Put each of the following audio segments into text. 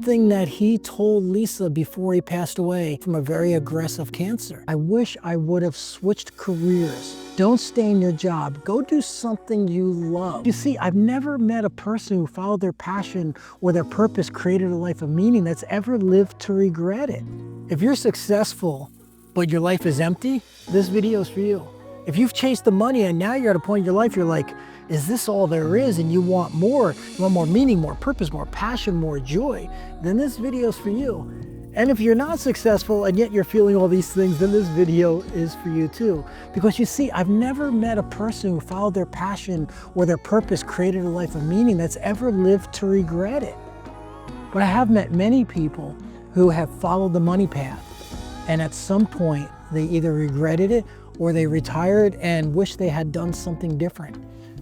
Thing that he told Lisa before he passed away from a very aggressive cancer. I wish I would have switched careers. Don't stay in your job. Go do something you love. You see, I've never met a person who followed their passion or their purpose, created a life of meaning, that's ever lived to regret it. If you're successful, but your life is empty, this video is for you. If you've chased the money and now you're at a point in your life, you're like, is this all there is? And you want more meaning, more purpose, more passion, more joy, then this video is for you. And if you're not successful and yet you're feeling all these things, then this video is for you too. Because you see, I've never met a person who followed their passion or their purpose, created a life of meaning, that's ever lived to regret it. But I have met many people who have followed the money path, and at some point they either regretted it or they retired and wish they had done something different.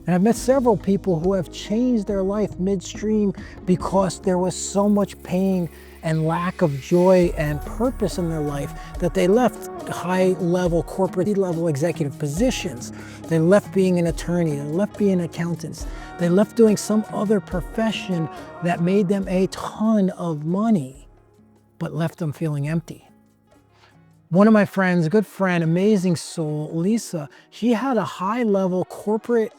And I've met several people who have changed their life midstream because there was so much pain and lack of joy and purpose in their life that they left high-level corporate level executive positions. They left being an attorney, they left being accountants, they left doing some other profession that made them a ton of money, but left them feeling empty. One of my friends, a good friend, amazing soul, Lisa, she had a high-level corporate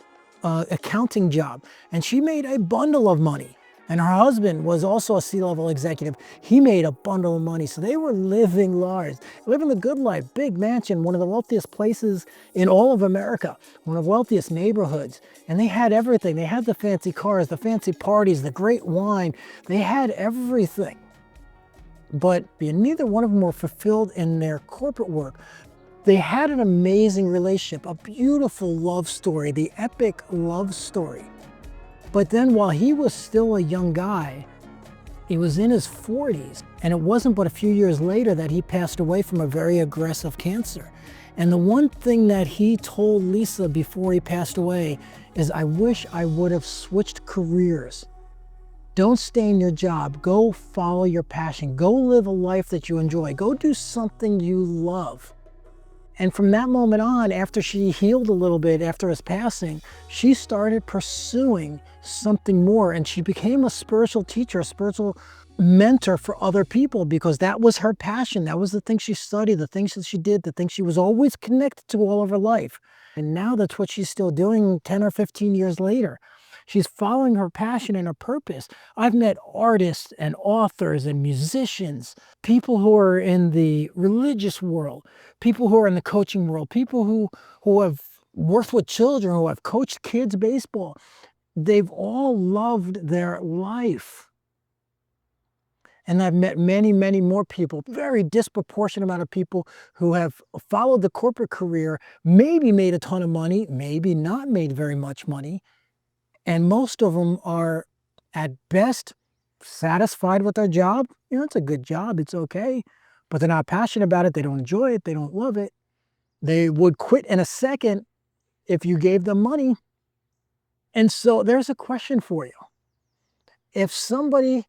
accounting job, and she made a bundle of money. And her husband was also a C-level executive. He made a bundle of money. So they were living large, living the good life, big mansion, one of the wealthiest places in all of America, one of the wealthiest neighborhoods. And they had everything. They had the fancy cars, the fancy parties, the great wine. They had everything. But neither one of them were fulfilled in their corporate work. They had an amazing relationship, a beautiful love story, the epic love story. But then while he was still a young guy, he was in his 40s, and it wasn't but a few years later that he passed away from a very aggressive cancer. And the one thing that he told Lisa before he passed away is, I wish I would have switched careers. Don't stay in your job. Go follow your passion. Go live a life that you enjoy. Go do something you love. And from that moment on, after she healed a little bit after his passing, she started pursuing something more, and she became a spiritual teacher, a spiritual mentor for other people, because that was her passion. That was the thing she studied, the things that she did, the things she was always connected to all of her life. And now that's what she's still doing 10 or 15 years later. She's following her passion and her purpose. I've met artists and authors and musicians, people who are in the religious world, people who are in the coaching world, people who have worked with children, who have coached kids baseball. They've all loved their life. And I've met many, many more people, very disproportionate amount of people who have followed the corporate career, maybe made a ton of money, maybe not made very much money. And most of them are, at best, satisfied with their job. You know, it's a good job, it's okay. But they're not passionate about it, they don't enjoy it, they don't love it. They would quit in a second if you gave them money. And so there's a question for you. If somebody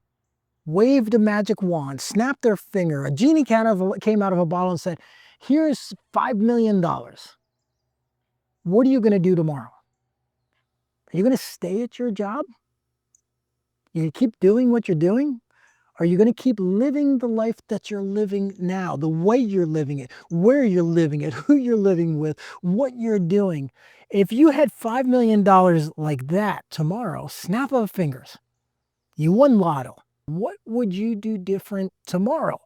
waved a magic wand, snapped their finger, a genie came out of a bottle and said, here's $5 million. What are you going to do tomorrow? Are you going to stay at your job? You going to keep doing what you're doing? Are you going to keep living the life that you're living now, the way you're living it, where you're living it, who you're living with, what you're doing? If you had $5 million like that tomorrow, snap of fingers, you won lotto, what would you do different tomorrow?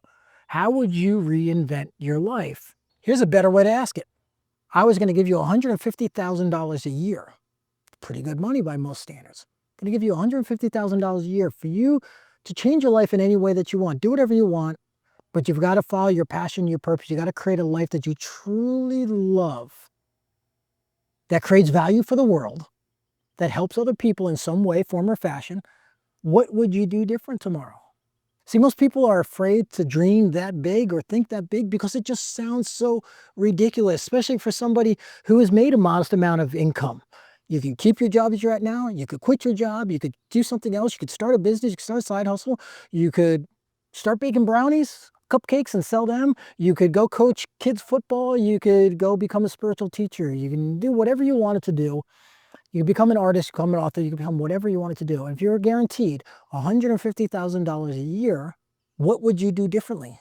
How would you reinvent your life? Here's a better way to ask it. I was going to give you $150,000 a year. Pretty good money by most standards. I'm going to give you $150,000 a year for you to change your life in any way that you want. Do whatever you want, but you've got to follow your passion, your purpose. You got to create a life that you truly love, that creates value for the world, that helps other people in some way, form, or fashion. What would you do different tomorrow? See, most people are afraid to dream that big or think that big because it just sounds so ridiculous, especially for somebody who has made a modest amount of income. You can keep your job that you're at now. You could quit your job. You could do something else. You could start a business. You could start a side hustle. You could start baking brownies, cupcakes, and sell them. You could go coach kids football. You could go become a spiritual teacher. You can do whatever you wanted to do. You can become an artist, become an author, you can become whatever you wanted to do. And if you're guaranteed $150,000 a year, what would you do differently?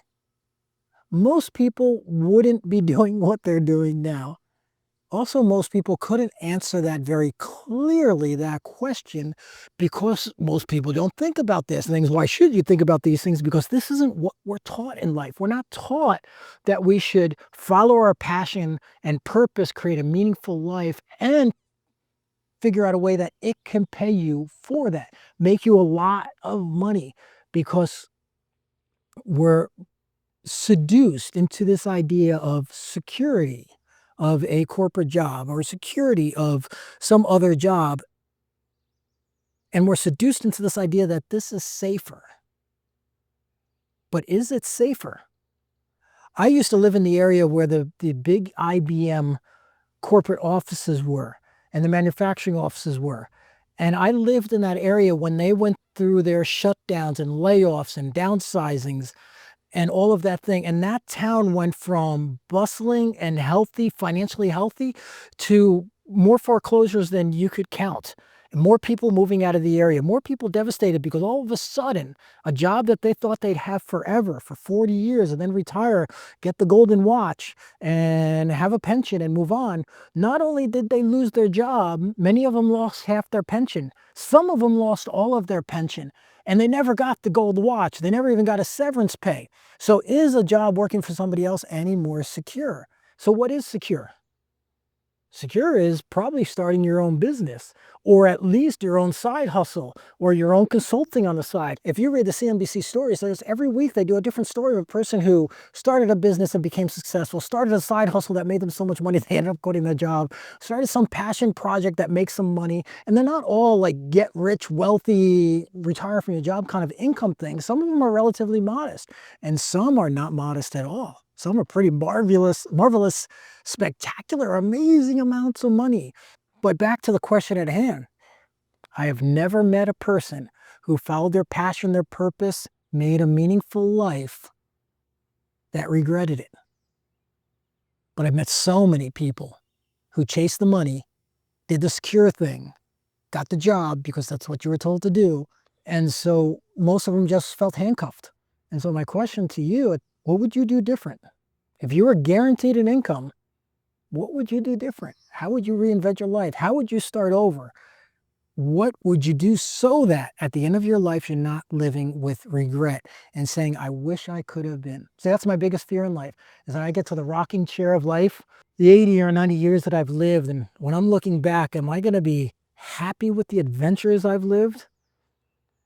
Most people wouldn't be doing what they're doing now. Also, most people couldn't answer that very clearly, that question, because most people don't think about these things. Why should you think about these things? Because this isn't what we're taught in life. We're not taught that we should follow our passion and purpose, create a meaningful life, and figure out a way that it can pay you for that, make you a lot of money, because we're seduced into this idea of security of a corporate job or security of some other job. And we're seduced into this idea that this is safer. But is it safer? I used to live in the area where the big IBM corporate offices were and the manufacturing offices were. And I lived in that area when they went through their shutdowns and layoffs and downsizings and all of that thing. And that town went from bustling and healthy, financially healthy, to more foreclosures than you could count. More people moving out of the area, more people devastated because all of a sudden, a job that they thought they'd have forever, for 40 years, and then retire, get the golden watch, and have a pension and move on. Not only did they lose their job, many of them lost half their pension. Some of them lost all of their pension. And they never got the gold watch. They never even got a severance pay. So is a job working for somebody else any more secure? So what is secure? Secure is probably starting your own business, or at least your own side hustle, or your own consulting on the side. If you read the CNBC stories, there's every week they do a different story of a person who started a business and became successful, started a side hustle that made them so much money they ended up quitting their job, started some passion project that makes some money. And they're not all like get rich, wealthy, retire from your job kind of income things. Some of them are relatively modest, and some are not modest at all. Some are pretty marvelous, spectacular, amazing amounts of money. But back to the question at hand. I have never met a person who followed their passion, their purpose, made a meaningful life that regretted it. But I've met so many people who chased the money, did the secure thing, got the job because that's what you were told to do. And so most of them just felt handcuffed. And so my question to you, what would you do different? If you were guaranteed an income, what would you do different? How would you reinvent your life? How would you start over? What would you do so that at the end of your life, you're not living with regret and saying, I wish I could have been? So that's my biggest fear in life, is that I get to the rocking chair of life, the 80 or 90 years that I've lived. And when I'm looking back, am I going to be happy with the adventures I've lived?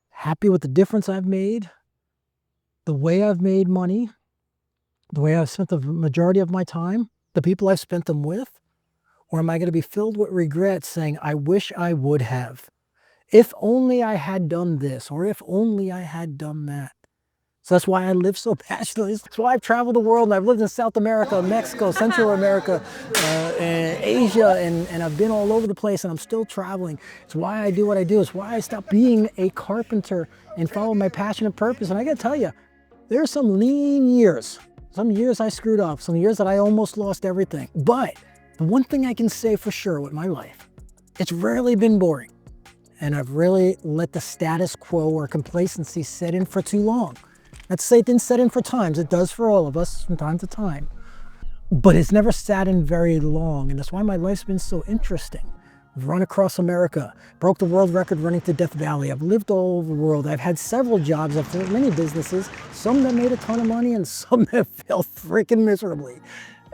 Happy with the difference I've made? The way I've made money? The way I've spent the majority of my time? The people I've spent them with? Or am I going to be filled with regret saying, I wish I would have? If only I had done this, or if only I had done that. So that's why I live so passionately. That's why I've traveled the world, and I've lived in South America, Mexico, Central America, and Asia, and I've been all over the place, and I'm still traveling. It's why I do what I do. It's why I stopped being a carpenter and follow my passion and purpose. And I got to tell you, there are some lean years. Some years I screwed up, some years that I almost lost everything. But the one thing I can say for sure with my life, it's rarely been boring. And I've really let the status quo or complacency set in for too long. Not to say it didn't set in for times, it does for all of us from time to time. But it's never sat in very long, and that's why my life's been so interesting. I've run across America, broke the world record running to Death Valley. I've lived all over the world. I've had several jobs. I've had many businesses, some that made a ton of money and some that failed freaking miserably.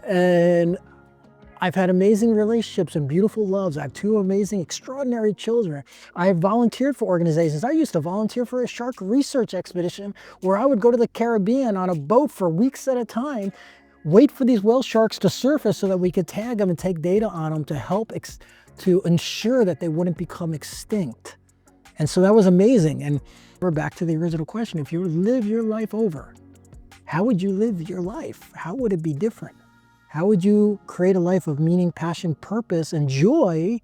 And I've had amazing relationships and beautiful loves. I have two amazing, extraordinary children. I've volunteered for organizations. I used to volunteer for a shark research expedition where I would go to the Caribbean on a boat for weeks at a time, wait for these whale sharks to surface so that we could tag them and take data on them to help to ensure that they wouldn't become extinct. And so that was amazing. And we're back to the original question. If you live your life over, how would you live your life? How would it be different? How would you create a life of meaning, passion, purpose, and joy,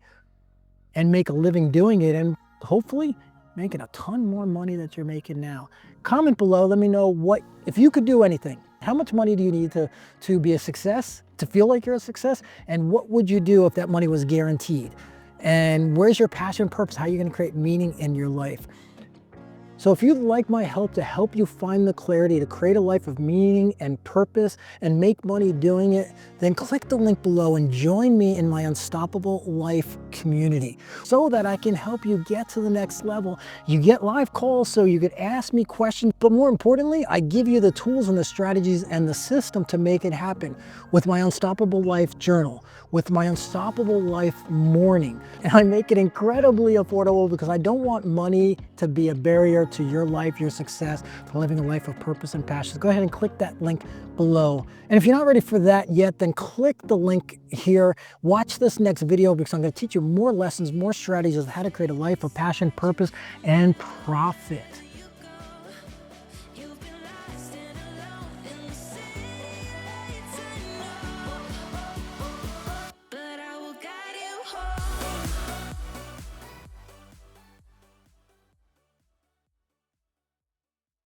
and make a living doing it, and hopefully making a ton more money that you're making now? Comment below, let me know if you could do anything, how much money do you need to be a success, to feel like you're a success? And what would you do if that money was guaranteed? And where's your passion, purpose? How are you going to create meaning in your life? So if you'd like my help to help you find the clarity to create a life of meaning and purpose and make money doing it, then click the link below and join me in my Unstoppable Life community so that I can help you get to the next level. You get live calls so you could ask me questions, but more importantly, I give you the tools and the strategies and the system to make it happen with my Unstoppable Life journal, with my Unstoppable Life morning. And I make it incredibly affordable because I don't want money to be a barrier to your life, your success, for living a life of purpose and passion. Go ahead and click that link below. And if you're not ready for that yet, then click the link here. Watch this next video because I'm going to teach you more lessons, more strategies on how to create a life of passion, purpose, and profit.